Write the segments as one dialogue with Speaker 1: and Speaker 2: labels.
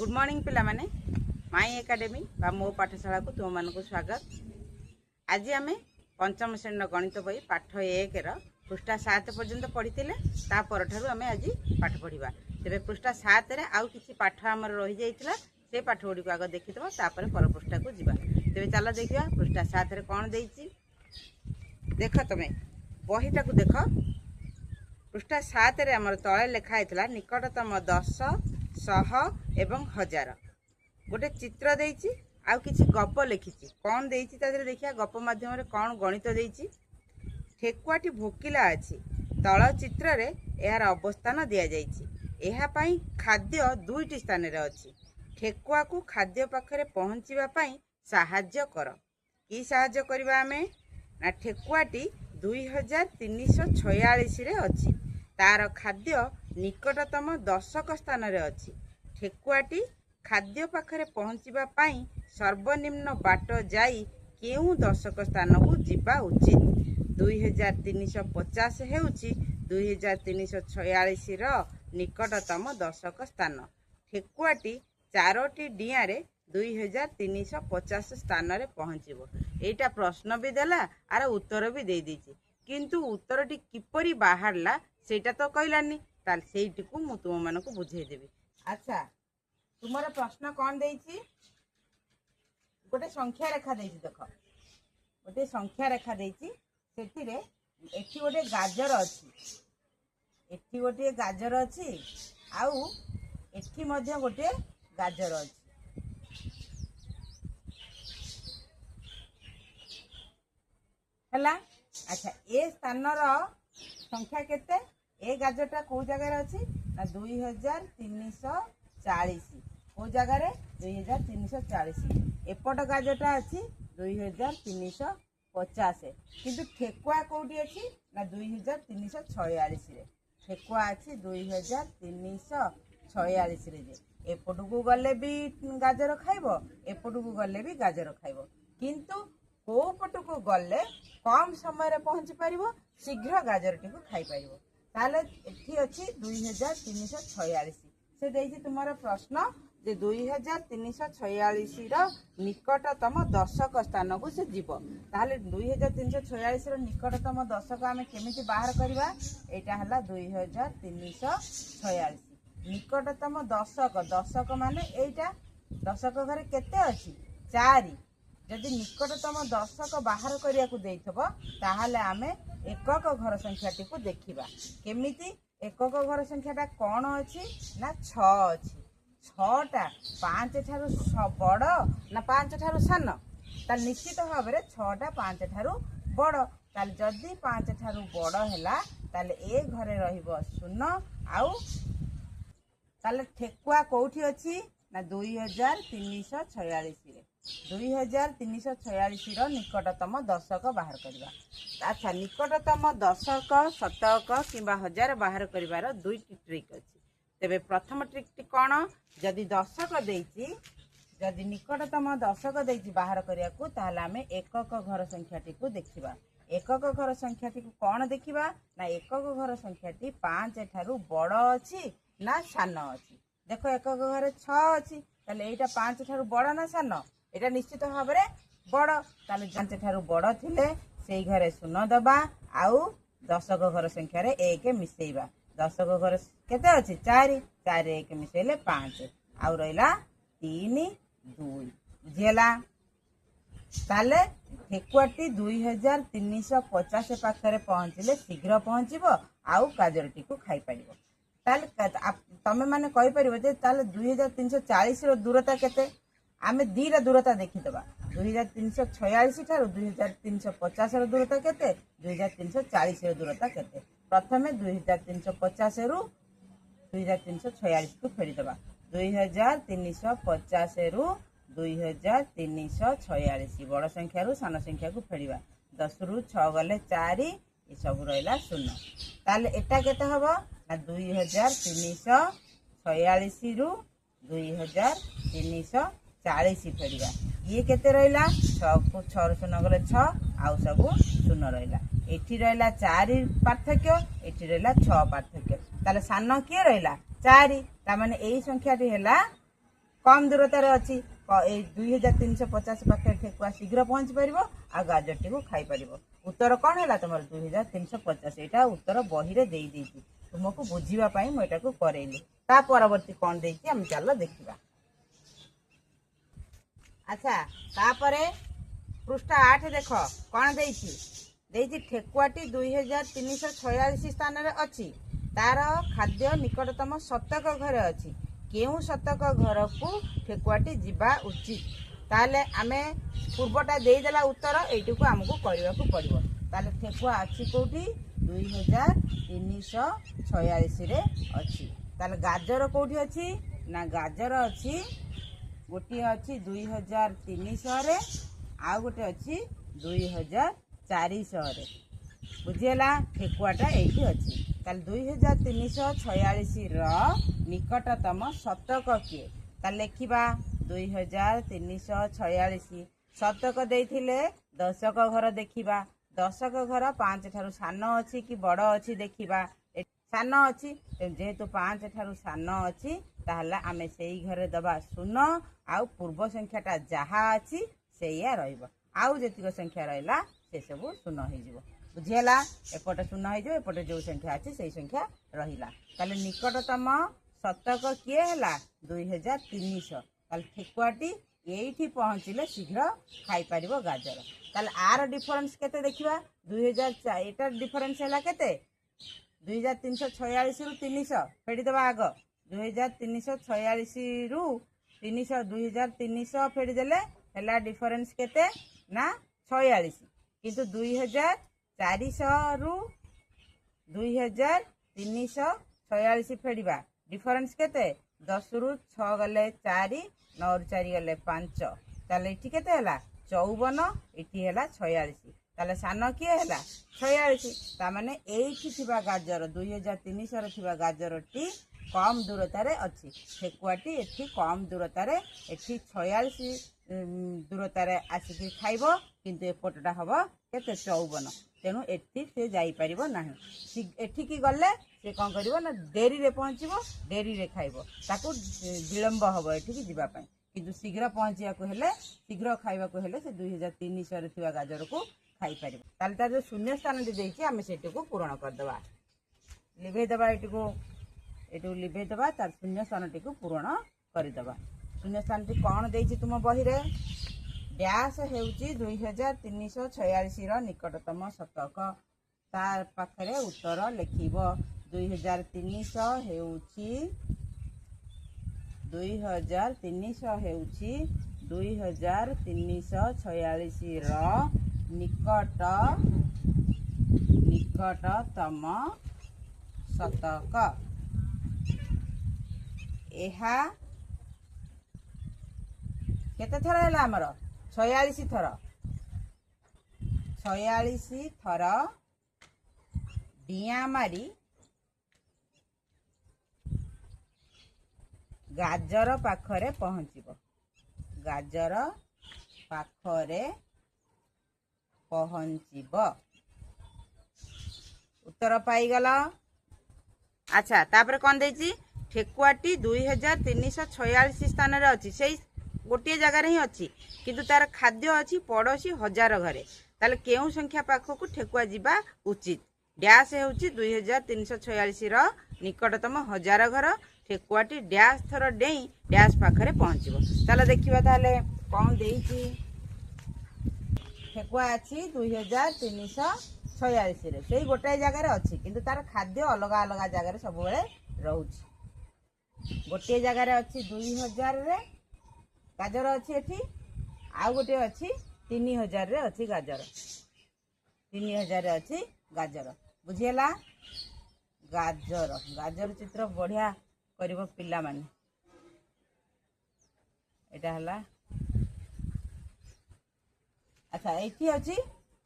Speaker 1: Good morning पिला माने माई academy बा मो पाठशाला को तुम मान को स्वागत। आज आम पंचम श्रेणी गणित बही पाठ 1 पृष्ठा 7 पर्यंत पढ़ी तापर आम आज पाठ पढ़ा। तेरे पृष्ठा 7 रे आउ किछि पाठ आमर रही जाइतिला से पाठ गुडी को आग देखिदबो तापर पर पृष्ठा को जीवा। तेरे चलो देखिया पृष्ठा 7 रे कोन देइछि देख तमे बहीटा को देख। पृष्ठा 7 रे आमर तळे लेखा आइतला निकटतम 10 100 एवं 1000 गोटे चित्र देइछि आउ किछि गप लिखिछि कोन देइछि तादरे देखिया गप माध्यम रे कोन गणित देइछि। ठेकुआटी भोकिला अछि तळ चित्र रे यार अवस्थान दिया जाइछि। एहा पई खाद्य दुईटी स्थान रे अछि। ठेकुआ को खाद्य पाखरे पहुंचीबा पई सहाय्य कर। की सहाय्य करबा हमें ना ठेकुआटी 2346 रे अछि। तार खाद्य निकटतम दशक स्थान रे अछि। ठेकुआटी खाद्य पाखरे पहुंचीबा पई सर्वनिम्न बाट जाई केउ दशक स्थान को जीवा उचित। 2350 हेउची 2346 रो निकटतम दशक स्थान। ठेकुआटी 4टी डिया रे 2350 स्थान रे पहुंचीबो। एटा प्रश्न भी देला आर उत्तर भी दे दीची किंतु उत्तरटी किपरि बाहरला सेटा तो कहलानी ताल सेठी को मु तुम मानको बुझाई देबी। अच्छा तुम्हारा प्रश्न कौन देइची गोटे संख्या रेखा देइची देख गोटे संख्या रेखा देइची सेठी रे एठी गोटे गाजर अछि एठी गोटे गाजर अछि आउ एठी मध्य गोटे गाजर अछि। हला अच्छा ए स्थान रो संख्या केते ए गाजरटा को जगह रे अछि ना 2340 को जगह रे 2340 एपट गाजरटा अछि 2350 किंतु ठेकुआ कोठी अछि ना 2346 रे ठेकुआ अछि 2346 रे जे एपट को गले भी गाजर खाइबो एपट को गले भी गाजर खाइबो किंतु को पट को गले कम समय रे पहुंची परिबो शीघ्र गाजरटी को खाई परिबो ताले एठी अछि 2346 से देइछि तुम्हारा प्रश्न जे 2346 रो निकटतम दशक स्थान को से जीव ताले 2346 रो निकटतम दशक आमे केमिति बाहर करबा एटा हला 2346 निकटतम दशक माने एटा दशक घरे केते अछि 4 जदि निकटतम दशक बाहर करिया को देइथबो ताहाले आमे एकक घर संख्याटी को देखिबा केमिति एकक घर संख्याटा कोन अछि ना 6 अछि 6टा 5 ठारू बड़ ना 5 ठारू सान ता निश्चित भाव रे 6टा 5 ठारू बड़ ताल जदि 5 ठारू बड़ हैला ताले ए घरे रहिबो 0 आउ ताले ठेकुआ कोठी अछि ना 2346 रे 2346 रो निकटतम दशक बाहर करबा। अच्छा निकटतम दशक शतक किंबा 1000 बाहर करिवार दुईटी ट्रिक अछि। तेबे प्रथम ट्रिकटी कोन जदि दशक देइछि जदि निकटतम दशक देइछि बाहर करिया को ताहले हमें एकक घर संख्याटी को देखिबा। एकक घर संख्याटी को कोन देखिबा ना एकक घर संख्याटी 5 ठारू बड़ अछि ना सान अछि। देखो एकक घरे 6 अछि ताले एटा 5 ठारू बड़ ना सान एटा निश्चित भाव रे बड़ ताले 5 ठारू बड़ थिले सेई घरे 0 दबा आउ दशक घर संख्या रे 1 मिसेइबा। दशक घर केते अछि 4 4 1 मिसेले 5 आउ रहिला 3 2 बुझियला ताले ठेकुआटी 2350 पाखरे पहुंचले शीघ्र पहुंचीबो आउ गाजरटी को खाई परिबो। ताले तमे माने कहि परिबो जे ताले 2340 रो दूरता केते आमे दीरा दूरता देखिदबा 2346 ठारू 2350 रो दूरता केते 2340 रो दूरता केते प्रथमे 2350 रू 2346 को फेरी दबा 2350 रू 2346 बड़ संख्या रू सान संख्या को फेरीबा 10 रू 6 गले 4 ए सब रहला 0 ताले एटा केते हबो ना 2346 रू 2340 फेरीबा ये केते रहिला 6 को 6 रू 0 गले 6 आउ सब 0 रहिला एठी रहिला 4 पार्थक्य एठी रहिला 6 पार्थक्य ताले सान किए रहिला 4 ता माने एई संख्याटी हैला कम दूरतार अच्छी 2350 पाखे ठेकुआ शीघ्र पहुंची पार आ गाजरटी को खाई पार। उत्तर कौन है तुम 2350 यहाँ उत्तर बही रे दे तुमको बुझापी मुझे करैली। ता परवर्ती कौन देती आम चल देखा। अच्छा तापरे पृष्ठ 8 देख कौन देती ठेकुआटी 2346 स्थान अच्छी तार खाद्य निकटतम शतक घर अच्छी केउ शतक घर को ठेकुआटी जीवा उचित ताले आमे पूर्वटा देदेला उत्तर एटी को आमको करने को पड़ो। ताले ठेकुआ अच्छी कौटी 2346 रे अच्छी। ताले गाजर कौटी अच्छी ना गाजर अच्छी गोटे अच्छी 2300 रे आ गोटे अच्छी 2400 रे बुझीगला। ठेकुआटा ये अच्छी 2346 निकटतम शतक किए लिखा 2346 शतक देथिले दशक घर देखा दशक घर 5 ठारू सान अच्छी कि बड़ अच्छी देखा सान अच्छी जेहेतु 5 ठारू सान अच्छी ताहले आमे सेई घरे दबा शून्य आउ पूर्व संख्याटा जहा अच्छी सेया रहिबो आउ जेतिक संख्या रहिला से सब शून्य हो जिवो बुझीगला। एपटे शून्य हो जिवो एपटे जो संख्या अच्छी से संख्या रहिला ताले निकटतम शतक किए है 2300 ताले ठेकुआटी यही पहुँचले शीघ्र खाई पार गाजर। ताले आर डिफरेंस केते देखिबा 2004 एटा डिफरेंस है केते 2346 रु 300 फेड़ी दबा आग 2346 रु 300 2300 फेड़ी देले हैला डिफरेंस केते ना 46 किंतु 2400 रु 2346 फेड़िबा डिफरेंस केते 10 रु 6 गले 4 9 रु 4 गले 5 ताले इठी केते हैला 54 इठी हैला 46 ताले सान किए हैला 46 ता माने एठी थिबा गाजर 2300 रे थिबा गाजरटी कम दूरतार अच्छी ठेकुआटी एठी कम दूरतार एठी 46 दूरतार आसिक खाइब किंतु एपटटा हम केते 54 तेणु एठी से जाई परिबो नाही एठी की गले से कौन करिवो ना डेरी रे पहुँचबो डेरी रे खाइबो ताकू विलंब हबो एठी की जीवा पई किंतु शीघ्र पहुँचिया को हेले शीघ्र खाइबा को हेले से 2300 रे थिबा गाजर को खाई परिबो ताले तार जो शून्य स्थान दे देछि आमे सेठी को पूर्ण कर दबा लिभे दबा एठी को एटू लिभे दबा तार शून्य स्थान टी को पूर्ण कर दबा। शून्य स्थान टी कौन देछि तुम बही रे डैश हेउची 2346 रो निकटतम शतक तार पाखरे उत्तर लिखिबो 2300 हेउची 2346 रो निकटतम शतक एहा केते थर है आमर 46 थर 46 थर डिया मारी गाजर पाखरे पहुँचब गाजर पाखरे पहुँचब उत्तर पाईगल। अच्छा तापर कौन देछि ठेकुआटी 2346 स्थान रे अच्छी से गोटे जगार ही अच्छी किंतु तार खाद्य अच्छी पड़ोशी 1000 घरे ताले केउ संख्या पाखक ठेकुआ जीवा उचित डैश हेउची 2346 रो निकटतम 1000 घर ठेकुआटी डैश थर डेई डैश पाखरे पहुँचब ताले देखिबा ताले कौन देछि ठेकुआ अच्छी 2346 रे से गोटे जगार अच्छी किंतु तार खाद्य अलग अलग जगार सब बेले रहुची गोटे जगार अच्छी 2000 रे गाजर अच्छी एठी आउ गोटे अच्छी 3000 रे अच्छी गाजर 3000 रे अच्छी गाजर बुझीगला। गाजर गाजर चित्र बढ़िया करिवो पिला माने एटा हला। अच्छा एठी अच्छी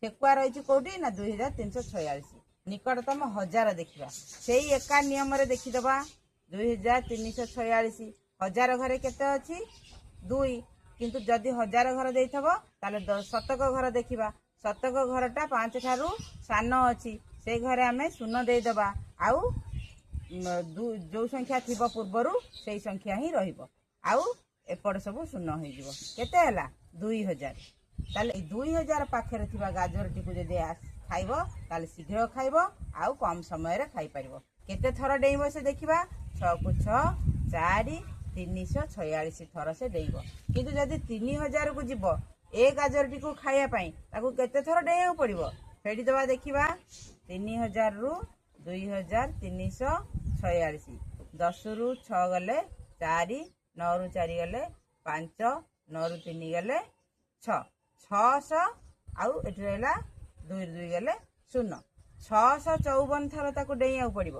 Speaker 1: ठेकुआ रही कौटी ना 2346 निकटतम 1000 देखा से एका नियम रे देखीदबा 2346 1000 घरे केते अच्छी 2 किंतु जदि 1000 घर देइथबो ताले शतक घर देखिबा शतक घरटा 5 ठारू सान अच्छी से घरे आमे शून्य देदबा आउ जो संख्या थिबो पूर्वरु से संख्या ही रहिबो आउ ଏପଟ ସବୁ ଶୂନ ହେଇଯିବ। କେତେ ହେଲା 2000। ତାହେଲେ ଏଇ 2000 ପାଖରେ ଥିବା ଗାଜରଟିକୁ ଯଦି ଖାଇବ ତାହେଲେ ଶୀଘ୍ର ଖାଇବ ଆଉ କମ ସମୟରେ ଖାଇପାରିବ। କେତେ ଥର ଡେଇଁବ ସେ ଦେଖିବା। 6 କୁ 6 4 346 ଥର ସେ ଡେଇଁବ। କିନ୍ତୁ ଯଦି 3000 କୁ ଯିବ ଏ ଗାଜରଟିକୁ ଖାଇବା ପାଇଁ ତାକୁ କେତେ ଥର ଡେଇଁବାକୁ ପଡ଼ିବ ଫେରିଦେବା ଦେଖିବା। 3000 ରୁ 2000 346 10 ରୁ 6 ଗଲେ 4 9 ରୁ 4 ଗଲେ 5 9 ରୁ 3 ଗଲେ 6 600 ଆଉ ଏଠି ରହିଲା 2 ରୁ 2 ଗଲେ 0 654 ଥର ତାକୁ ଡେଇଁବାକୁ ପଡ଼ିବ।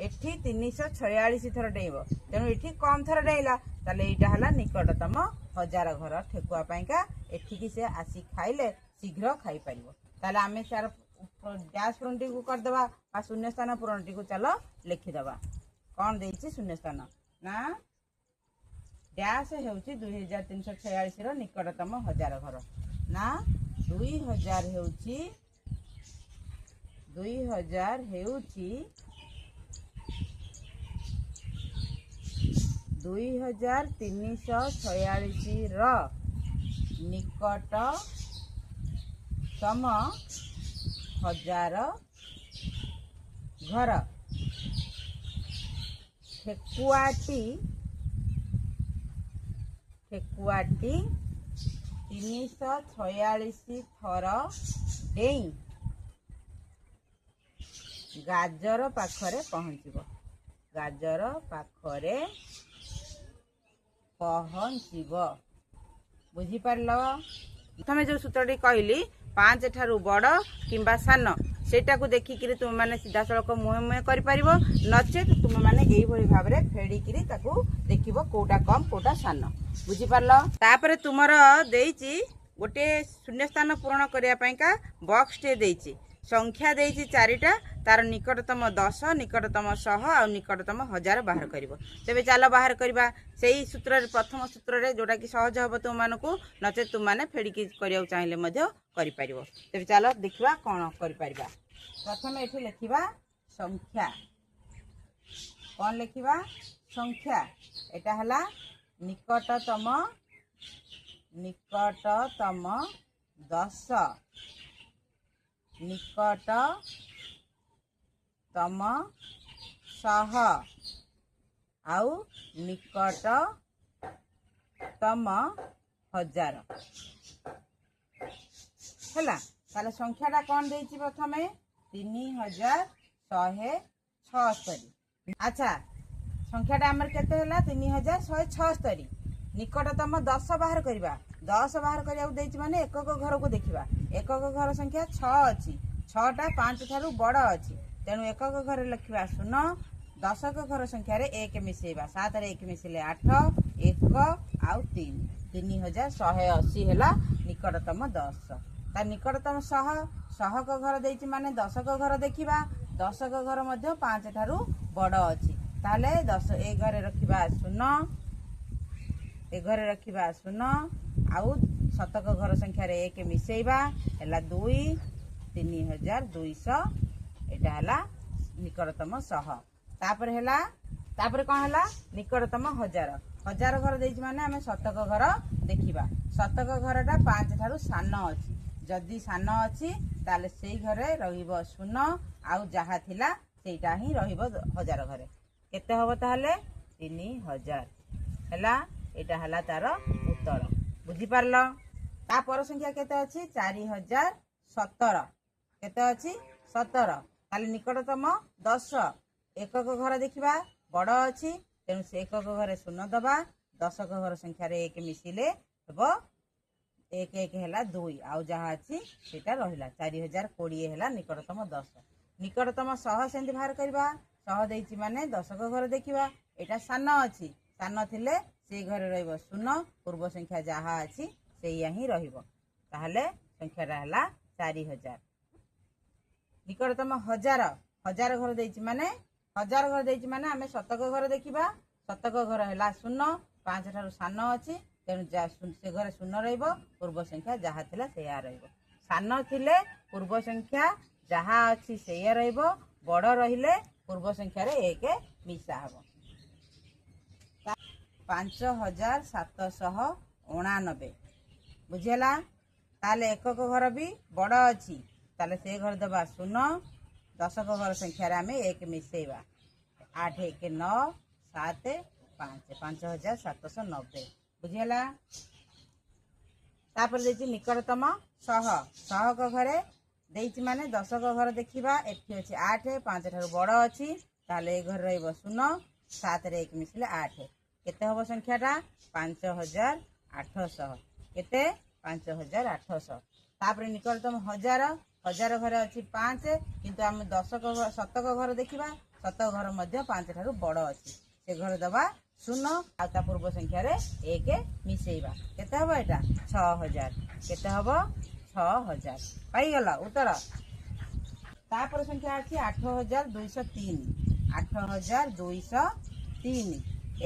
Speaker 1: ଏଠି 346 ଥର ଡେଇଁବ। ତେଣୁ ଏଠି କମ୍ ଥର ଡେଇଁଲା ତାହେଲେ ଏଇଟା ହେଲା ନିକଟତମ 1000 ଘର ଠେକୁଆ ପାଇଁକା। ଏଠିକି ସେ ଆସି ଖାଇଲେ ଶୀଘ୍ର ଖାଇପାରିବ। ତାହେଲେ ଆମେ ତାର ଡ୍ୟାସ୍ ପୂରଣଟିକୁ କରିଦେବା ବା ଶୂନ୍ୟସ୍ଥାନ ପୂରଣଟିକୁ ଚାଲ ଲେଖିଦେବା। କ'ଣ ଦେଇଛି ଶୂନ୍ୟସ୍ଥାନ ନା ଡ୍ୟାସ୍ ହେଉଛି 2346 ର ନିକଟତମ 1000 ଘର। ନା 2000 ହେଉଛି 2346 ର ନିକଟତମ 1000 ଘର। ଠେକୁଆଟି 346 ଥର ଡେଇଁ ଗାଜର ପାଖରେ ପହଞ୍ଚିବ। ଗାଜର ପାଖରେ ପହଞ୍ଚିବ। ବୁଝିପାରିଲ? ପ୍ରଥମେ ଯେଉଁ ସୂତ୍ରଟି କହିଲି 5 ଠାରୁ ବଡ଼ କିମ୍ବା ସାନ ସେଇଟାକୁ ଦେଖିକିରି ତୁମେମାନେ ସିଧାସଳଖ ମୁହେଁ ମୁହେଁ କରିପାରିବ। ନଚେତ୍ ତୁମେମାନେ ଏଇଭଳି ଭାବରେ ଫେଡ଼ିକିରି ତାକୁ ଦେଖିବ କୋଉଟା କମ୍ କୋଉଟା ସାନ। ବୁଝିପାରିଲ? ତାପରେ ତୁମର ଦେଇଛି ଗୋଟେ ଶୂନ୍ୟସ୍ଥାନ ପୂରଣ କରିବା ପାଇଁକା ବକ୍ସଟିଏ ଦେଇଛି। ସଂଖ୍ୟା ଦେଇଛି 4ଟା। ତାର ନିକଟତମ 10 ନିକଟତମ 100 ଆଉ ନିକଟତମ 1000 ବାହାର କରିବ। ତେବେ ଚାଲ ବାହାର କରିବା ସେଇ ସୂତ୍ରରେ ପ୍ରଥମ ସୂତ୍ରରେ ଯୋଉଟାକି ସହଜ ହେବ ତୁମମାନଙ୍କୁ। ନଚେତ୍ ତୁମମାନେ ଫେଡ଼ିକି କରିବାକୁ ଚାହିଁଲେ ମଧ୍ୟ କରିପାରିବ। ତେବେ ଚାଲ ଦେଖିବା କ'ଣ କରିପାରିବା। ପ୍ରଥମେ ଏଠି ଲେଖିବା ସଂଖ୍ୟା। କ'ଣ ଲେଖିବା? ସଂଖ୍ୟା। ଏଟା ହେଲା ନିକଟତମ 10 ନିକଟତମ 100 ଆଉ ନିକଟତମ 1000 ହେଲା। ତାହେଲେ ସଂଖ୍ୟାଟା କ'ଣ ଦେଇଛି ପ୍ରଥମେ 3176। ଆଚ୍ଛା ସଂଖ୍ୟାଟା ଆମର କେତେ ହେଲା 3176। ନିକଟତମ 10 ବାହାର କରିବା। 10 ବାହାର କରିବାକୁ ଦେଇଛି ମାନେ ଏକକ ଘରକୁ ଦେଖିବା। ଏକକ ଘର ସଂଖ୍ୟା 6 ଅଛି। 6ଟା 5 ଠାରୁ ବଡ଼ ଅଛି। ତେଣୁ ଏକକ ଘରେ ଲେଖିବା 0। ଦଶକ ଘର ସଂଖ୍ୟାରେ 1 ମିଶେଇବା। 7ରେ 1 ମିଶିଲେ 8 1 ଆଉ 3 3180 ହେଲା ନିକଟତମ 10। ତା ନିକଟତମ 100 100କ ଘର ଦେଇଛି ମାନେ ଦଶକ ଘର ଦେଖିବା। ଦଶକ ଘର ମଧ୍ୟ 5 ଠାରୁ ବଡ଼ ଅଛି। ତାହେଲେ 10 ଏ ଘରେ ରଖିବା 0 ଏ ଘରେ ରଖିବା 0 ଆଉ ଶତକ ଘର ସଂଖ୍ୟାରେ 1 ମିଶେଇବା ହେଲା 2 3200। ଏଇଟା ହେଲା ନିକଟତମ 100। ତାପରେ କ'ଣ ହେଲା ନିକଟତମ 1000। 1000 ଘର ଦେଇଛି ମାନେ ଆମେ ଶତକ ଘର ଦେଖିବା। ଶତକ ଘରଟା 5 ଠାରୁ ସାନ ଅଛି। ଯଦି ସାନ ଅଛି ତାହେଲେ ସେଇ ଘରେ ରହିବ 0 ଆଉ ଯାହା ଥିଲା ସେଇଟା ହିଁ ରହିବ 1000 ଘରେ। କେତେ ହେବ ତାହେଲେ 3000 ହେଲା। ଏଇଟା ହେଲା ତାର ଉତ୍ତର। ବୁଝିପାରିଲ? ତାପର ସଂଖ୍ୟା କେତେ ଅଛି 4017। କେତେ ଅଛି 17। ତାହେଲେ ନିକଟତମ 10 ଏକକ ଘର ଦେଖିବା ବଡ଼ ଅଛି। ତେଣୁ ସେ ଏକକ ଘରେ 0 ଦେବା। ଦଶକ ଘର ସଂଖ୍ୟାରେ 1 ମିଶିଲେ ହେବ 1 1 ହେଲା 2 ଆଉ ଯାହା ଅଛି ସେଇଟା ରହିଲା 4020 ହେଲା ନିକଟତମ 10। ନିକଟତମ 100 ସେମିତି ବାହାର କରିବା। 100 ଦେଇଛି ମାନେ ଦଶକ ଘର ଦେଖିବା। ଏଇଟା ସାନ ଅଛି। ସାନ ଥିଲେ ସେଇ ଘରେ ରହିବ 0 ପୂର୍ବ ସଂଖ୍ୟା ଯାହା ଅଛି ସେଇଆ ହିଁ ରହିବ। ତାହେଲେ ସଂଖ୍ୟାଟା ହେଲା 4000। ନିକଟତମ 1000 ଘର ଦେଇଛି ମାନେ ଆମେ ଶତକ ଘର ଦେଖିବା। ଶତକ ଘର ହେଲା 0 5 ଠାରୁ ସାନ ଅଛି। ତେଣୁ ସେ ଘରେ 0 ରହିବ। ପୂର୍ବ ସଂଖ୍ୟା ଯାହା ଥିଲା ସେଇଆ ରହିବ। ସାନ ଥିଲେ ପୂର୍ବ ସଂଖ୍ୟା ଯାହା ଅଛି ସେଇଆ ରହିବ। ବଡ଼ ରହିଲେ ପୂର୍ବ ସଂଖ୍ୟାରେ 1 ମିଶା ହେବ। 5789 बुझेला। ताले एकक घर भी बड़ अच्छी ताले से घर दबा 0 दशक घर संख्या आम 1 मिसेवा 8 1 9 7 5 5790 बुझेला। तापर देछि निकटतम सह सहक घरे देछि माने दशक घर देखिबा एठी अछि 8 5 ठारु बड़ अछि ताले ए घर रहइबो 0 7 रे 1 मिसले 8 केते हबो संख्याटा 5800 केते 5800। तापर निकटतम हजार हजार घरे अच्छी 5 किंतु आम दशक शतक घर देखिबा शतक घर मध्य 5 ठारु बड़ अच्छी से घर दबा 0 आ पूर्व संख्या रे 1 मिसेइबा केते हबो एटा 6000 केते हबो 6000 पाई गला उत्तर। तापर संख्या अछि 8203 8203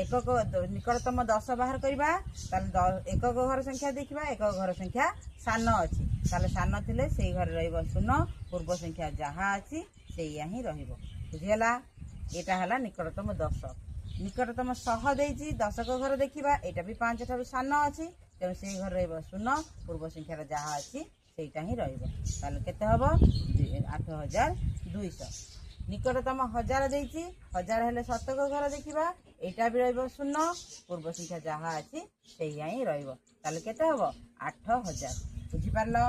Speaker 1: एकक निकटतम 10 बाहर करबा ताले एकक घर संख्या देखिबा एकक घर संख्या सान अछि ताले सान थिले सेई घर रहइबो 0 पूर्व संख्या जहा अछि सेइया ही रहइबो बुझियला। एटा हला निकटतम 10 निकटतम सह देछि दशक घर देखिबा एटा भी 5 ठारु सान अछि तेणु सेई घर रहइबो 0 पूर्व संख्या जहा अछि सेइटा ही रहइबो ताले केते हबो 8200। निकटतम हजार देछि हजार हेले शतक घर देखिबा एटा भी रहइबो 0 पूर्व संख्या जहा अछि सेइया ही रहइबो ताले केते हबो 8000 बुझि पारलो।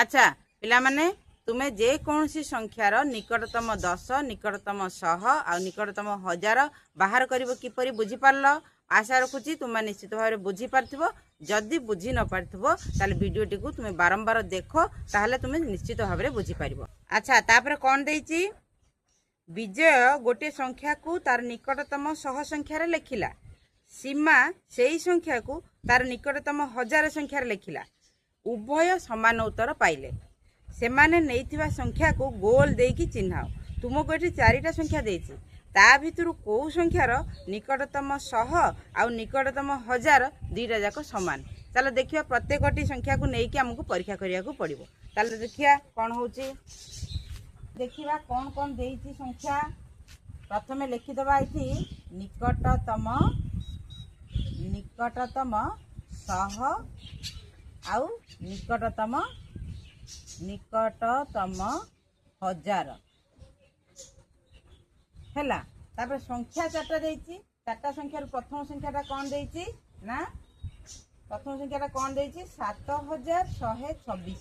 Speaker 1: अच्छा पिला माने तुमे जे कौनसी संख्यार निकटतम 10 निकटतम 100 आ निकटतम 1000 बाहर करिवो किपरि बुझि पारलो। आशा रखुची तुम निश्चित भाव बुझी पार्थिबो। जदि बुझी न पार्थिबो ताले वीडियोटी को तुम बारंबार देखो ताहले तुम निश्चित भाव बुझी पारिबो। अच्छा तापर कौन देछि विजय गोटे संख्या को तार निकटतम 100 संख्यार लेखिला सीमा सेई संख्या को तार निकटतम 1000 संख्यार लेखिला उभय समान उत्तर पाइले सेमाने नैथिबा संख्या को गोल देकी चिन्हाओ। तुमको एठी 4टा संख्या देछि ता भितरु को संख्यार निकटतम 100 आ निकटतम 1000 दुईटा जाक समान। चलो देखिया प्रत्येकटी संख्या को लेकिन आमको परीक्षा करिया को पड़िबो। चलो देखिया कौन होची देखिबा कौन कौन देछि संख्या। प्रथमे लिखिदबा एठी निकटतम 100 आउ निकटतम 1000 हैला। तापर संख्या 4टा देछि 4टा संख्या प्रथम संख्याटा कौन देछि ना प्रथम संख्याटा कौन देछि 7126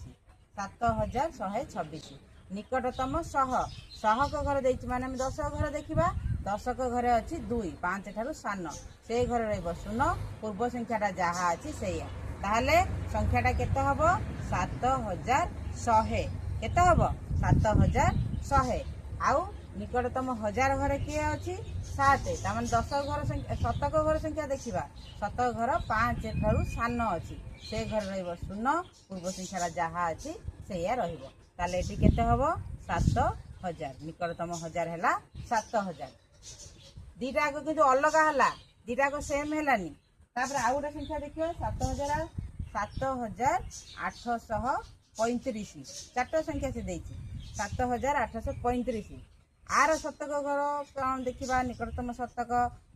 Speaker 1: 7126 निकटतम 100 100 को घर देछि माने हम 10 घर देखिबा 10 को घरे अछि 2 5 ठारु सान से घर रहइबो 0 पूर्व संख्याटा जहा अछि सेया ताहले संख्याटा केते हबो 7100 केते हबो 7100 आउ निकटतम 1000 घरे किए अछि 7 तामान 10 घर संख्या शतक घर संख्या देखिबा शतक घर 5 ठारु सान अछि से घर रहइबो 0 पूर्व संख्याटा जहा अछि सेया रहइबो ताले एटी केते हबो 7000 निकटतम 1000 हैला 7000 दीटा को किंतु अलग हला दीटा को सेम हेलानी। तापर आ गोटे संख्या देखियो 7835 चारटा संख्या से देछि 7835 आर शतक घर कौन देखिबा निकटतम शतक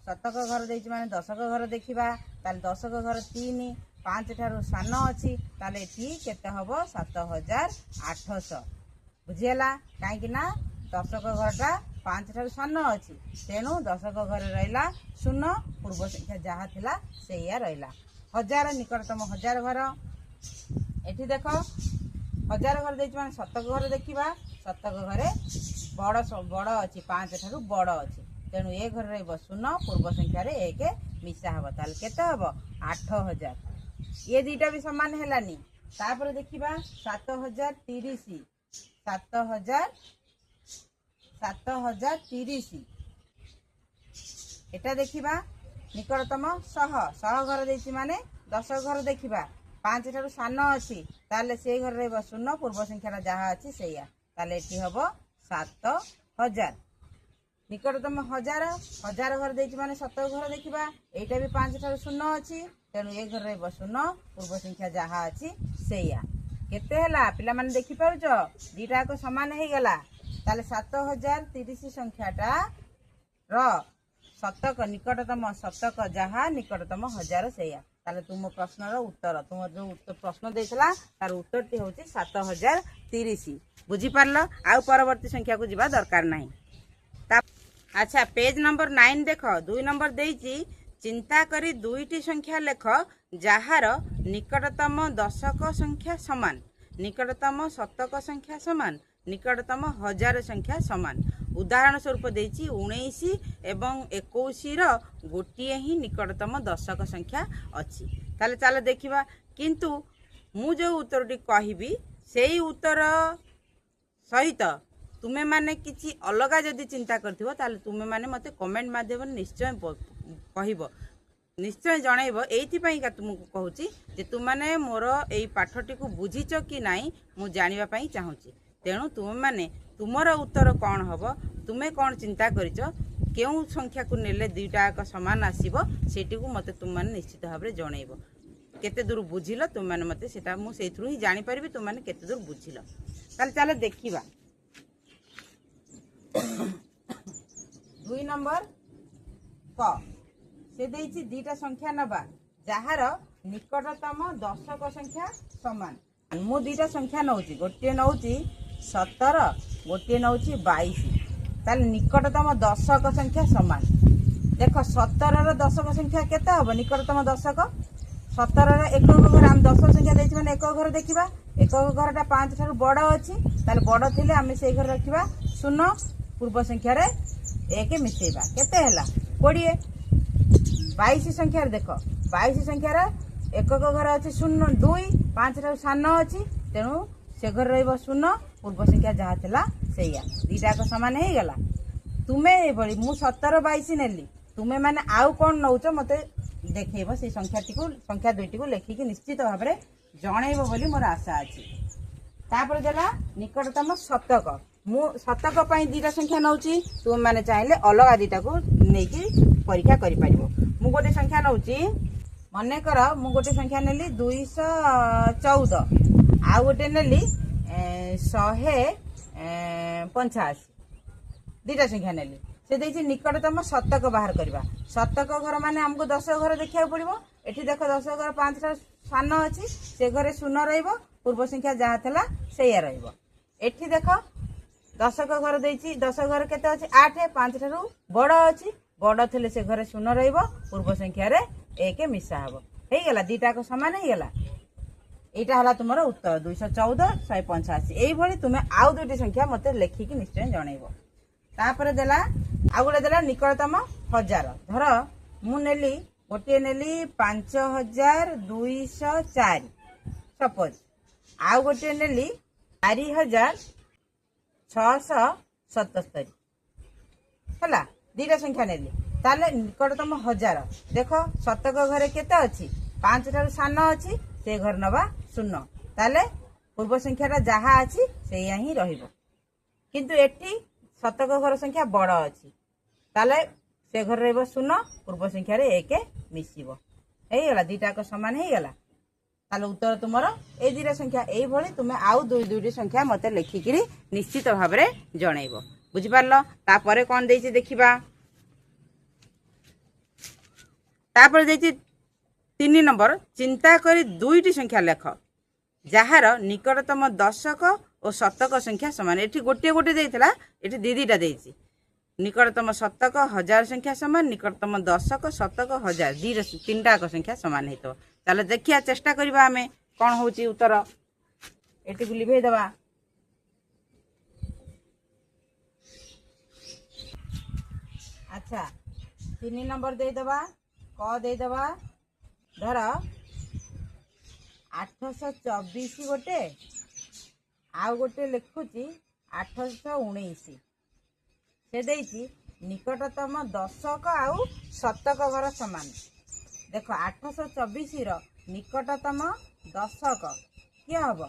Speaker 1: शतक घर देछि माने दशक घर देखिबा ताले दशक घर 3 5 ठारु सान अछि ताले एटी केते हबो 7800 बुझियला काहे कि ना दशक घरटा 5 ठारु सान अछि तेनु दशक घर रहला 0 पूर्व संख्या जहा थिला सेया रहला। 1000 निकटतम 1000 घर एठी देखो 1000 घर देछि माने शतक घर देखिबा शतक घरे बड़ अछि 5 ठारु बड़ अछि तेनु ए घर रहइबो 0 पूर्व संख्या रे 1 मिसा हबो ताले केते हबो 8000 ये दुईटा भी समान हेलानी। तापर देखिबा 7030 एटा देखिबा निकटतम 100 घर देछि माने 10 घर देखिबा 5 ठारु सान अछि ताले से घर रहइबो 0 पूर्व संख्याटा जहा अछि सेया ताले एठी हबो 7000 निकटतम 1000 घर देछि माने 70 घर देखिबा एटा भी 5 ठारु 0 अछि तेनु ए घर रहइबो 0 पूर्व संख्या जहा अछि सेया केते हला पिला माने देखि पारुचो दीटा को समान हे गला ताले 7030 संख्याटा र शतक निकटतम शतक जहाँ निकटतम हजार सैया ताले तुम प्रश्नर उत्तर तुम जो प्रश्न देइछला तार उत्तरटी होची 7030 बुझी पारलो आ परवर्ती संख्या को जीवा दरकार नाही। अच्छा पेज नंबर 9 देख 2 नंबर देइची चिंता करी दुईटी संख्या लेख जहार निकटतम दशक संख्या समान निकटतम शतक संख्या समान निकटतम हजार संख्या समान। उदाहरण स्वरूप देइची 19 एवं 21 रो गोटिए ही निकटतम दशक संख्या अछि। ताले चल देखिबा किंतु मु जो उत्तरटी कहिबी सेई उत्तर सहित तुमे माने किछि अलगा जदि चिंता करथिबो ताले तुमे माने मते कमेंट माध्यम निश्चय कहिबो निश्चय जनइबो। एइथि पई का तुमको कहूची जे तुम माने मोर एई पाठटी को बुझिचो कि नाही मु जानिबा पई चाहूची। तेणु तुम माने तुमर उत्तर कौन हबो तुमे कौन चिंता करिचो केउ संख्या को नेले दुईटा एक समान आसीबो सेटी को मते तुम माने निश्चित भाव रे जनइबो। केते दूर बुझिलो तुम माने मते सेटा मु सेथरु ही जानि परबी तुम माने केते दूर बुझिलो। ताले चले देखिबा 2 नंबर क से देइछि दुईटा संख्या नबा जहार निकटतम दशक संख्या समान। मु दुईटा संख्या नउची गोटे नउची 17 गोटे नउची 22 ताले निकटतम दशक संख्या समान। देख 17 रो दशक संख्या केते हबो निकटतम दशक 17 रो एकक घर हम दशक संख्या देइछि माने एकक घर देखिबा एकक घरटा 5 ठाରୁ बड़ अछि ताले बड़ थिले हम सेई घर रखिबा 0 पूर्व संख्या रे 1 मिसेइबा केते हला 20। 22 संख्या रे देख 22 संख्या रे एकक घर अछि 0 2 5 ठाରୁ सानो अछि तेणु से घर रहइबो 0 पूर्व संख्या जहा थिला सेया दीटा को समान हे गला। तुमे ए बळी मु 17 22 नेली तुमे माने आउ कोन नउचो मते देखैबो से संख्या दुईटी को लेखिकी निश्चित भाव रे जणैबो बोली मोर आशा अछि। तापर देला निकटतम शतक मु शतक पई दीटा संख्या नउची तुम माने चाहिले अलगा दीटा को नेकी परीक्षा करि परिबो। मु गोटे संख्या नउची मने कर मु गोटे संख्या नेली 214 आ गोटे नेली 185 दीटा संख्या नेली से देइछि निकटतम शतक बाहर करबा। शतक घर माने हमको 10 घर देखिया पड़िबो एठी देख 10 घर 5 ठाରୁ सानो अछि से घरे 0 रहइबो पूर्व संख्या जहा थला सेया रहइबो। एठी देख 10 घर देइछि 10 घर केते अछि 8 5 ठाରୁ बड़ अछि बड़ थिले से घरे 0 रहइबो पूर्व संख्या रे 1 मिसा हबो हेई गेला दीटा को समान हेई गेला। एटा हला तुमरो उत्तर 214 185 एई भली तुमे आउ दुटी संख्या मते लेखिकी निश्चय जणैबो। तापर देला आ गुडे देला निकटतम हजार धर मु नेली गोटे नेली 5204 सपोज आ गोटे नेली 4677 हला दीटा संख्या नेली ताले निकटतम हजार देख शतक घरे केते अछि 5 ठाରୁ सानो अछि से घर नबा 0 ताले पूर्व संख्या जहा अछि सेया ही रहिबो किंतु एठी शतक घर संख्या बड़ अछि ताले से घर रहइबो 0 पूर्व संख्या रे 1 मिसिबो हेई गेला दीटा को समान हेई गेला। ताले उत्तर तुमरो ए दीटा संख्या एई भली तुमे आउ दुईटी संख्या मते लेखिकिरी निश्चित भाव रे जणैबो बुझि पारलो। तापरे कोन देइछि देखिबा तापर देइछि 3 नंबर चिंता करी दुईटी संख्या लेख जहार निकटतम दशक और शतक संख्या समान। एठी गोटे गोटे देइतला एठी दीदीटा देइछि निकटतम शतक हजार संख्या समान निकटतम दशक शतक हजार तीनटा को संख्या समान हेतो। चलो देखिया चेष्टा करबा हमें कोन होची उत्तर एठी को लिभे दबा। अच्छा 3 नंबर दे दबा क दे दबा धर 824 गोटे आउ गोटे लिखुची 819 से देइछि निकटतम दशक आउ शतक घर समान। देख 824 रो निकटतम दशक किए हम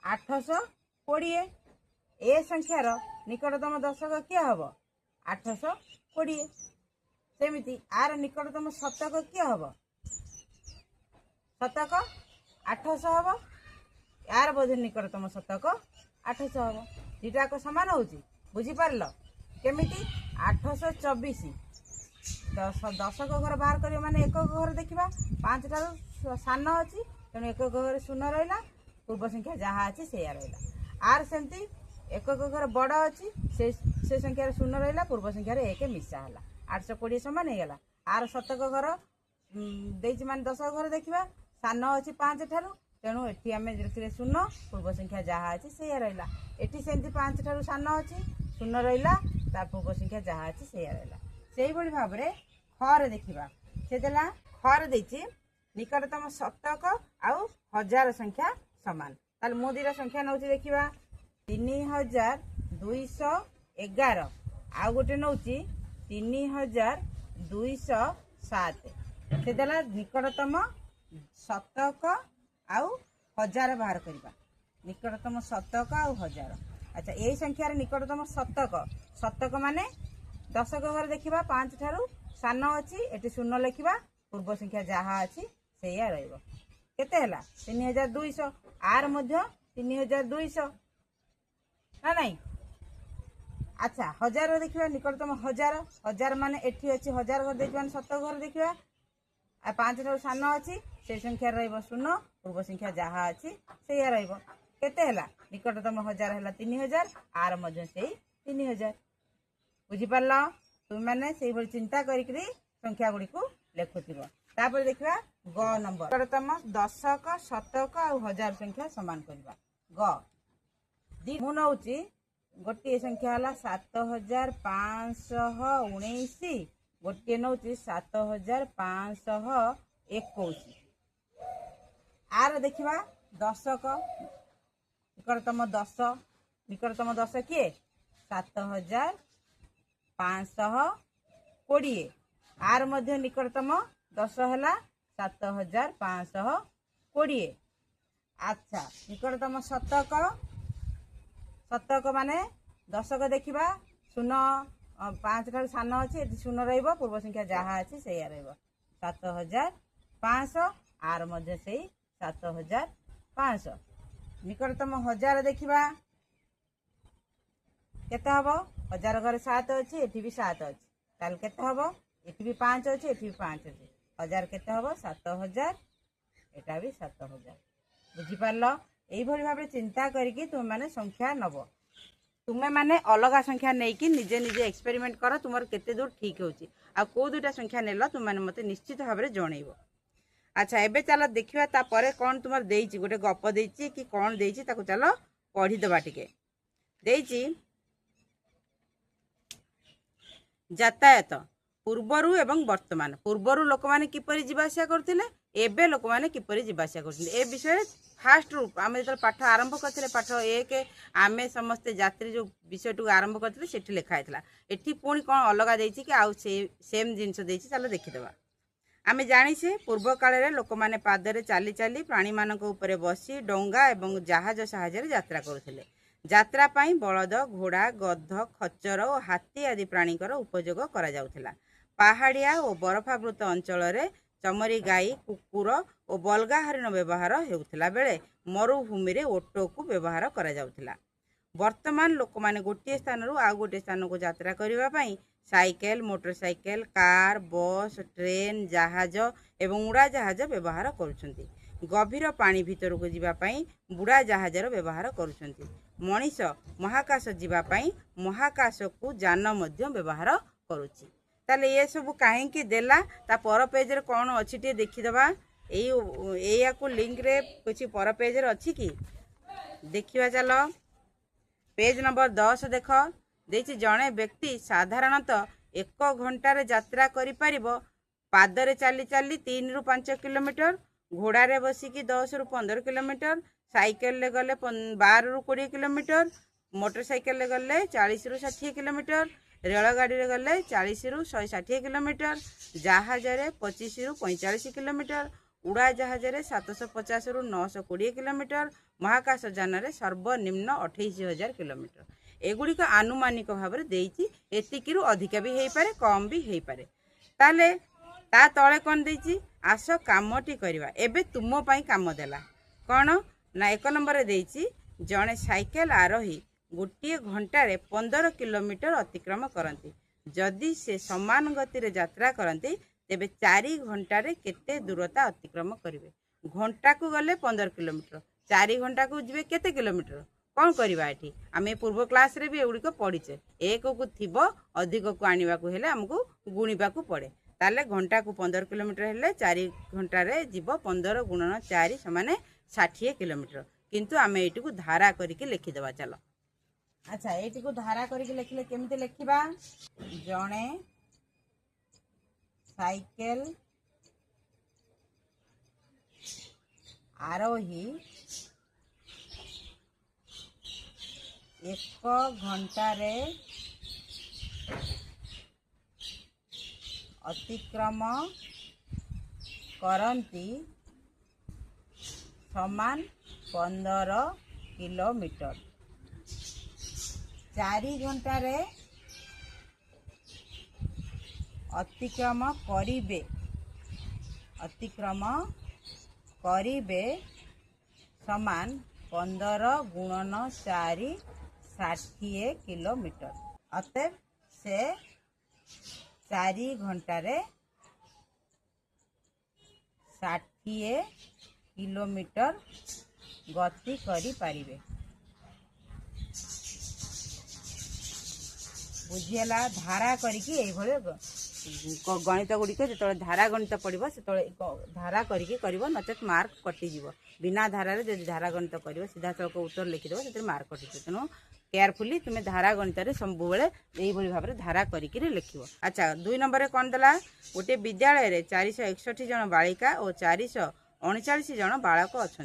Speaker 1: 820 ए संख्यार निकटतम दशक किए हम 820 सेमिति आर निकटतम शतक किए हम शतक 800 हम यार बोधे निकटतम शतक 800 हम दीटा को समान होची बुझी पारलो केमिति 824 दशक घर बाहर कर माने एक घर देखा 5 ठारू सान अच्छी तेणु एक घर शून्य रहा पूर्व संख्या जहाँ अच्छी से रहा आर सेमती एक घर बड़ अच्छी से संख्यार शून्य रहा पूर्व संख्यार 1 मिसा है 820 समान होगा आर शतक घर देती मान दशक घर देखा सान अच्छी 5 ठारू तेणु एटी आम देखिए शून्य पूर्व संख्या जहाँ अच्छी से रहा एटी सेमती 5 ठारू सान अच्छी शून्य रहा तार पूर्व संख्या जहाँ अच्छी से रहा से भाव में खर देखा से देला खर देती निकटतम शतक आउ हजार संख्या सामान ताल मोदीर संख्या नौ देखा 3211 आउ गोटे नौ 3207 से देला निकटतम शतक आउ हजार बाहर करवा निकटतम शतक आउ हजार अच्छा यही संख्यार निकटतम शतक माने दशक घर देखा 5 ठारू सान अच्छी एटी शून्य लिखा पूर्व संख्या जहाँ अच्छी से केते हला 3200 आर मध्य 3200 ना नहीं अच्छा हजार देखा निकटतम हजार माने एटी अच्छी हजार घर देखा शतक घर देखा 5 ठारू सान अच्छी से संख्या रही शून्य पूर्व संख्या जहाँ अच्छी से केते हला निकटतम हजार है 3000 आर मध्य से 3000 बुझीपार तुम मैंने से भाई चिंता करी संख्या गुड़ी को लिखुव तापर देखा ग नंबर निकटतम दशक शतक आ हजार संख्या सामान करवा ग मु नौ गोटे संख्या है 7519 गोटे नौ 7521 आर देखा दशक निकटतम दश किए 7520 आर मध्य निकटतम 10 है 7520 अच्छा निकटतम शतक माने दशक देखा शून्य 5 ठारू सान अच्छी शून्य रहा पूर्व संख्या जहाँ अच्छी से 7500 आर मध्य से 7500 निकटतम हजार देखा केते हबो हजार घर 7 अच्छी एठी भी 7 अच्छी ताल केते हबो एठी भी 5 अच्छी एठी भी 5 अच्छी हजार केते हबो 7000 एटा भी 7000 बुझी पारलो एई भली भाबे चिंता करिकि तुम माने संख्या नबो तुमे माने अलगा संख्या नहीं कि निजे निजे एक्सपेरिमेंट करो तुमर केते दूर ठीक होची आ को दुटा संख्या नेला तुम माने मते निश्चित भाबे जणैबो अच्छा एबे चलो देखिवा ता परे कोन तुमर देइची गोटे गप देइची कि कोन देइची ताको चलो पढ़ी दबा टिके देइची यातायात पूर्वरु एवं वर्तमान पूर्वरु लोक माने किपरि जीवासिया करथिले एबे लोक माने किपरि जीवासिया करथिले ए विषय फास्ट रूप आम जो पाठ आरंभ करते पाठ 1 आमे समस्ते यात्री जो विषय टू आरंभ करते सेठी लिखाई एठी पुणी कौन अलग देछि कि आउ सेम जिनस देछि चलो देखिदबा आमे जानिछे पूर्व काल रे लोक माने पादरे चाली चाली प्राणी मानक ऊपर बसी डोंगा एवं जहाज साहाय्य यात्रा करुथिले यात्रा पाई बलद घोड़ा गध खच्चर और हाथी आदि प्राणीकर उपयोग करा जाउथिला पहाड़िया और बरफावृत अंचल रे चमरी गाई कुकुर और बलगा हरिण व्यवहार हेउथिला बेले मरुभूमि रे ओटो को व्यवहार करा जाउथिला वर्तमान लोक माने गोटे स्थान रु आ गोटे स्थान को यात्रा करिवा पई cycle motorcycle car bus train जहाज एवं उड़ा जहाज व्यवहार करुछंती गभीर पानी भीतर को जीवा पई बुड़ा जहाजर व्यवहार करुछंती मनीष महाकाश जीवा पई महाकाश को जान मध्य व्यवहार करुछि ताले ये सब कहीं देला ता पर पेज रे कौन अच्छी टे देखीदबा या को लिंक रे कुछ पर पेज रे अच्छी कि देखिवा चलो पेज नंबर 10 देख देछि जणे व्यक्ति साधारणतः 1 घंटार यात्रा करि परिबो पादरे चाली चाली 3 रु 5 किलोमीटर घोड़ा रे बसिकी 10 रु 15 किलोमीटर साइकेल ले गले 12 रु 20 किलोमीटर मोटरसाइकेल ले गले 40 रु 60 किलोमीटर रेलगाड़ी रे गले 40 रु 160 किलोमीटर जहाज रे 25 रु 45 किलोमीटर उड़ा जहाज रे 750 रु 920 किलोमीटर महाकाश यान रे सर्वनिम्न 28000 किलोमीटर एगुड़ी को आनुमानिक भाव में देती एतिकी रु अधिका भी हो पारे कम भी हो पारे ताले ता तले कौन देती आस कामटी करवा एबे तुम पाई काम देला कौन ना 1 नंबर देती जड़े साइकेल आरोही गोटे घंटारे 15 किलोमीटर अतिक्रम करती जदि से समान गति रे यात्रा करती तेबे 4 घंटे केते दूरता अतिक्रम करेंगे। घंटा को गले 15 किलोमीटर, 4 घंटा को जीवे केते किलोमीटर कौन करवा ये आम पूर्व क्लास रे भी एगुड़िक पढ़ीचे। एक को थी अधिक को आने को हेले आमको गुणा पड़े ताले घंटा को 15 किलोमीटर हेले 4 घंटे जीव 15 गुणन 4 समान 60 किलोमीटर। किंतु आम ये धारा करके लिखिदेवा। चलो अच्छा ये धारा करके लिखिले केमती लिखा जड़े साइकेल आरोही 1 घंटे अतिक्रम करती समान 15 किलोमीटर। 4 घंटे अतिक्रम करिबे समान 15 गुणन 4 60 किलोमीटर। अतएव से 4 घंटे 60 किलोमीटर गति करि पारिबे। बुझीला धारा करिकी गणित गुड़िक जो धारा गणित पढ़ो से धारा करके नचेत मार्क कटिज। बिना धारार जो धारा गणित कर सीधा सड़क उत्तर लिखिदेव से मार्क कटिज। तेणु केयरफुली तुम्हें धारा गणित सब यही भाव में धारा करके लिख। अच्छा 2 नंबर कौन देला गोटे विद्यालय में 461 जन बालिका और 439 जन बालक अच्छा।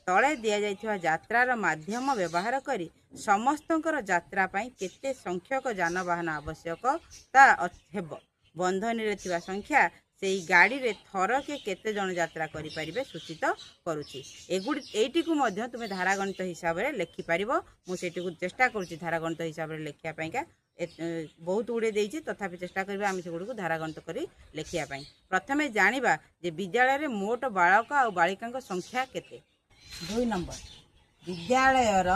Speaker 1: तले दि जाइथिबा यात्रार माध्यम व्यवहार करी समस्तंकर यात्रा पई केते संख्यक जानवाहन आवश्यकता हेबो। बंधनी रे थिबा संख्या से गाड़ी रे थर के केते जन यात्रा करि परिबे सूचित करूची। एटी को मध्य तुम्हें धारा गणित हिसाब से लिखि पारिबो। मु सेटी को चेष्टा करूची धारा गणित हिसाब से लिखिया पईका बहुत गुड़े देइछि तथापि चेष्टा करबा आम से गुडी को धारा गणित करी लिखिया पई। प्रथमे जानिबा जे विद्यालय रे मोट बालक और बालिका संख्या केते। 2 नंबर विद्यालयर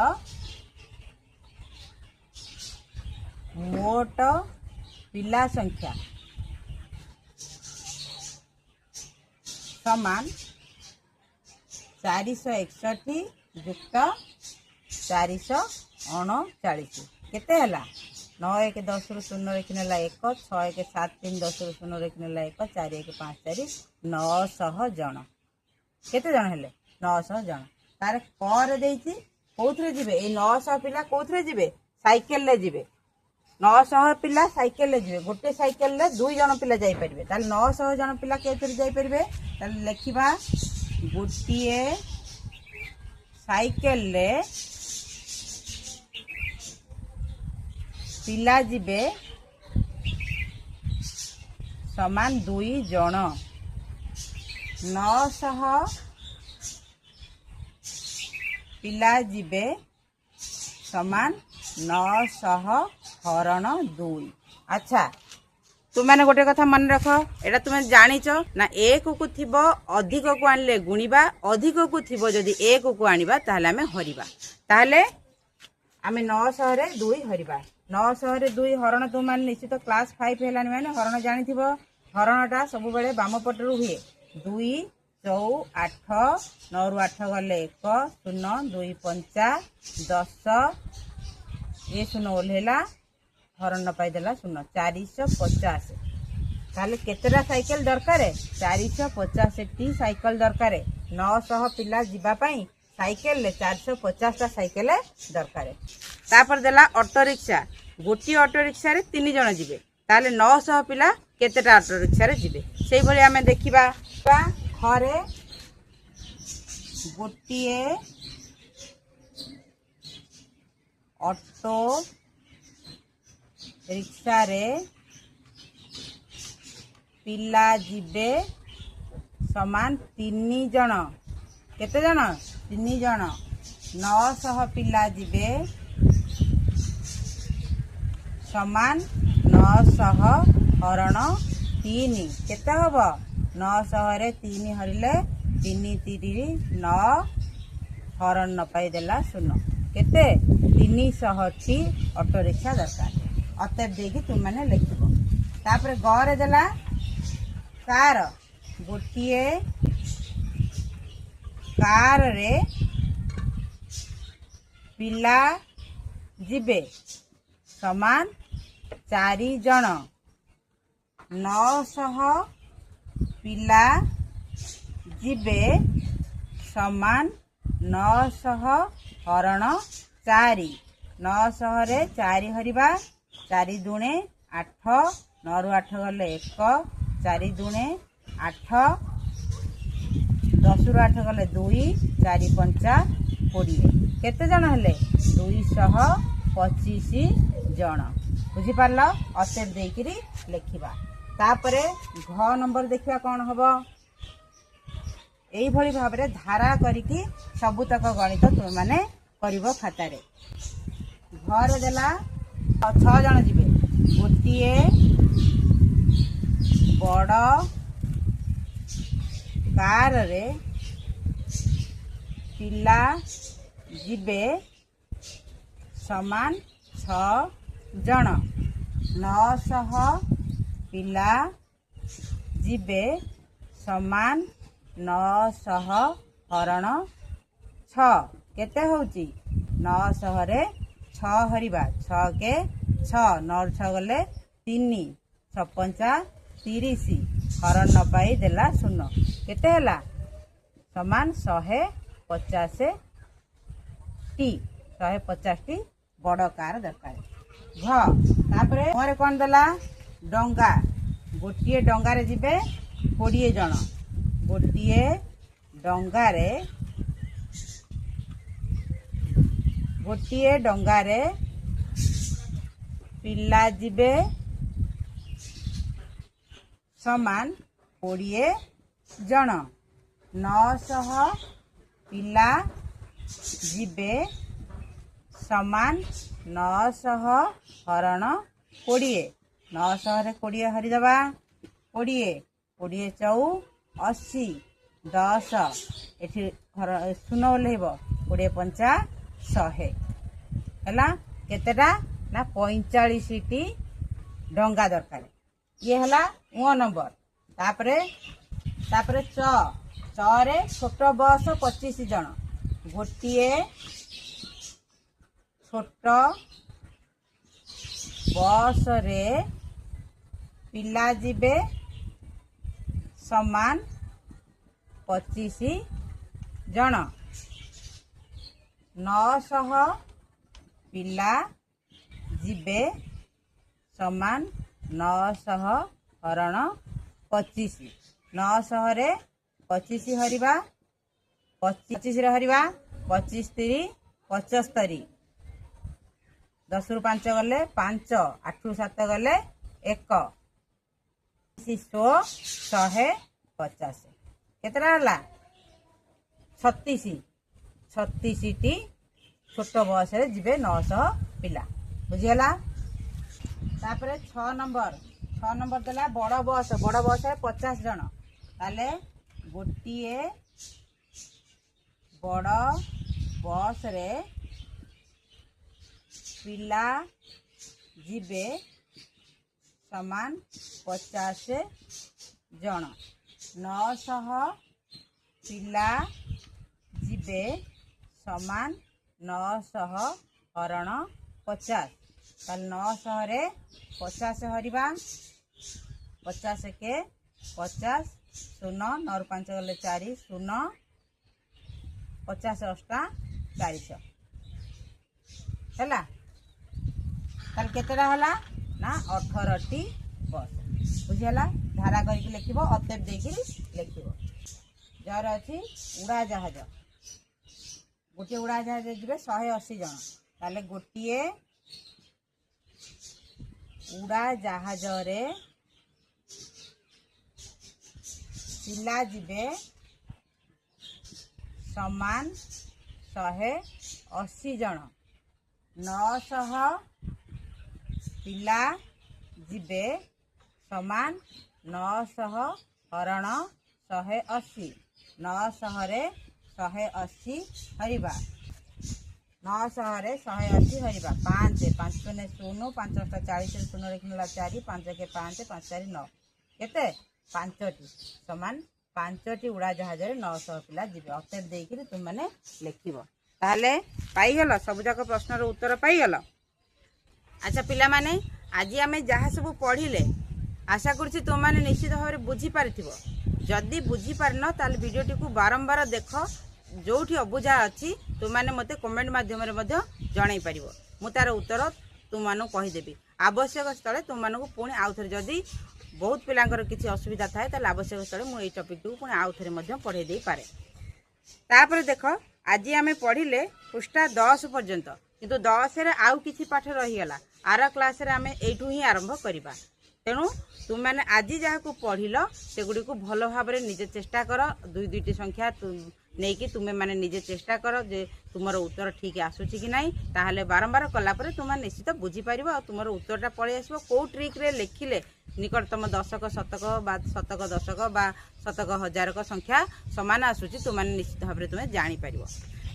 Speaker 1: मोट पिला संख्या समान 461 युक्त 439 केते हला 9 1 10 रु 0 रेखि नेला 1 6 1 7 3 10 रु 0 रेखि नेला 1 4 1 5 4 900 जन केते जन हेले 900 जन। तार पर देइछि कोथरे जिवे ए 900 पिला कोथरे जिवे साइकेल ले जिवे। 900 पिला साइकेल ले जिवे। गोटे साइकेल ले 2 जन पिला जाई परिबे। ताल 900 जन पिला केथरे जाई परिबे। ताल लेखिबा गोटिए साइकेल ले पिला जिवे समान 2 जन। 900 पिला जिवे समान 900 हरण 2। अच्छा तुमने गोटे कथा मन रख एटा तुम जानिच ना 1 को थिबो अधिक को आनले गुणिबा अधिक को थिबो जदि 1 को आनिबा ताहले आमे हरिबा। ताहले आमे 900 रे 2 हरिबा। 900 रे 2 हरण तुम मान निश्चित क्लास 5 हेलानी माने हरण जानिथिबो। हरणटा सब बेले बाम पटरु हुए 2 4 8 9 रु 8 गले 1 0 2 5 10 ये 0 ओल्हेला हरण न पाइदेला 0 450। ताले केतेटा साइकेल दरकार 450 टी साइकेल दरकार। 900 पिला जीवा पई साइकेल ले 450 टा साइकेल दरकार। तापर देला ऑटो रिक्शा। गोटी ऑटो रिक्शा रे 3 जन जीवे। ताले 900 पिला केतेटा ऑटो रिक्शा रे जीवे सेही भली आमे देखिबा। घरे गोटिए ऑटो रिक्शा रे पिला जीवे समान 3 जन। केते जन 3 जन। 900 पिला जीवे समान 900 हरण 3 केते हबो 900 रे 3 हरिले 3 3 9 हरण न पाई देला 0 केते 300 टी ऑटो रिक्शा दरकार। अतएव देखी तुम मैंने लिखो तापर ग रे देला कार गोटे कार रे पिला जिबे समान 4 जन 900 पिला जिबे समान 900 हरण 4 900 रे 4 हरिबा 4 दुणे 8 9 रु 8 गले 1 4 दुणे 8 10 रु 8 गले 2 4 पंचा 20 केते जन हेले 225 जन बुझी पारल असेट देकिरी लेखिबा तापरे घ नंबर देखिबा कोन हबो एई भली भाबरे धारा करिकी सबुतक गणित तुम माने करिवो खातारे घर देला 6 जन जिबे गोटिए बड़ कार रे पिला जिबे समान 6 जन 900 पिला जिबे समान 900 हरण 6 केते होउची 900 रे 6 हरिबा 6 के 6 9 6 गले 3 6 पंचा 30 हरण न पाई देला 0 केते हैला समान 150 टी 150 टी बड़ कार दरकार घ तापरे मोरे कोन देला डंगा गोटिए डंगा रे जिबे 20 जन गोटिए डंगा रे पिला जिबे समान 20 जन 900 पिला जिबे समान 900 हरण 20 900 रे 20 हरिदबा 20 20 चौ 80 10 एठी शून्य ओल्हेब 20 पंचा 100 हैला केतेटा ना 45 टी डंगा दरकार ये हला ओ नंबर तापरे च रे छोट बस 25 जन गोटिए छोट बस रे पिला जिबे समान 25 जन 900 पिला जिबे समान 900 हरण 25 900 रे 25 हरिबा 25 रे हरिबा 25 3 75 10 रु 5 गले 5 8 रु 7 गले 1 150 केतरा हला 36 टी छोट बस रे जिबे 900 पिला बुझियला तापरे 6 नंबर देला बड़ बस रे 50 जन ताले गोटिए बड़ बस रे पिला जिबे समान 50 जन 900 पिला जिबे समान 900 हरण 50 ताल 900 रे 50 हरिबा 50 के 50 शून्य 9 रु 5 गले 4 शून्य 50 अष्टा 400 हैला ताल केतेटा हला ना 18 टी बस बुझियला धारा करके लिखिबो अतेब देकी लिखिबो जार अछि उड़ा जहाज गोटे उड़ा जहाज जिबे 180 जन ताले गोटिए उड़ा जहाज रे पिला जिबे समान 180 जन 900 पिला जिबे समान 900 हरण 180 900 रे 180 हरिबा 900 रे 180 हरिबा 5 5 ने 0 5 8 40 0 लिखला 4 5 के 5 5 4 9 केते 5टी समान 5टी उड़ा जहाज रे 900 पिला जिबे अतेर देइकिरी तुम माने लिखिबो ताले पाई गेलो सब जाक प्रश्न रो उत्तर पाई गेलो। अच्छा पिला माने आज आमे जहा सब पढ़िले आशा करछि तुम माने निश्चित भाव में बुझी पारिथिबो। जदि बुझी पारन ताले वीडियोटी को बारंबार देख जोठी अबुझा अच्छी तुम मैंने मते कमेंट माध्यम जन पार मु तार उत्तर तुम मानू कहीदेवी आवश्यक स्थले तुम मानू पुणी आउ थे जदि बहुत पिलांकर किसी असुविधा थाए ताले आवश्यक स्थले मुझे टपिक को पुणी आउ थे पढ़े दे पारे। तापर देख आज आम पढ़िले पृष्ठा 10 पर्यंत किंतु 10 रे आउ किछि पाठ रहीगला आर क्लास रे आम एठू ही आरंभ करिबा। तेणु तुम मैंने आज जहाँ को पढ़िल सेगुड़ी को भल भाव में निजे चेष्टा कर दुई दुईटी संख्या नहीं कि तुम्हें माने निजे चेष्टा कर जे तुमर उत्तर ठीक आसूची कि नहीं ताहले बारंबार कलापर तुम निश्चित बुझीपार और तुमर उत्तरटा पलि आसो कौ ट्रिक रे लिखिले निकटतम दशक शतक बा शतक दशक बा शतक हजार संख्या समान आसूची तुम निश्चित भाव में तुम्हें जापर।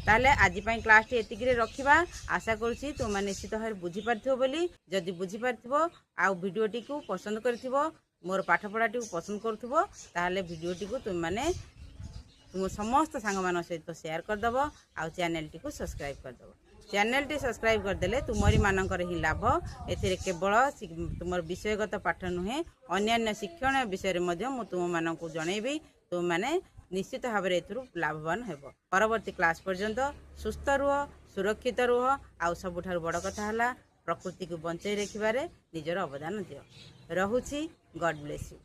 Speaker 1: ताहले आज क्लास टी एतिक रखा आशा करुँची तुम निश्चित भाव में बुझीपार बोली जदि बुझीपार आ वीडियोटी को पसंद कर मोर पाठपढ़ाटी को पसंद करुव ताहले वीडियोटी को तुम माने तुम समस्त सांग मान सहित शेयर करदेव आउ चैनल टी को सब्सक्राइब करदेव। चैनल टी सब्सक्राइब करदेले तुमरी मानकर ही लाभ एथिरे केवल तुम विषयगत पाठ नुहे अन्यान्य शिक्षण विषय में तुम मानक जनइबी तुम माने निश्चित भाव में एथुरु लाभवान हेब। परवर्ती क्लास पर्यंत सुस्थ रुह सुरक्षित रुह आउ सबुठारु बड़ कथा हला प्रकृति को बंचाई रखिबारे निजर अवदान दियो। रहुछि गॉड ब्लेस यू।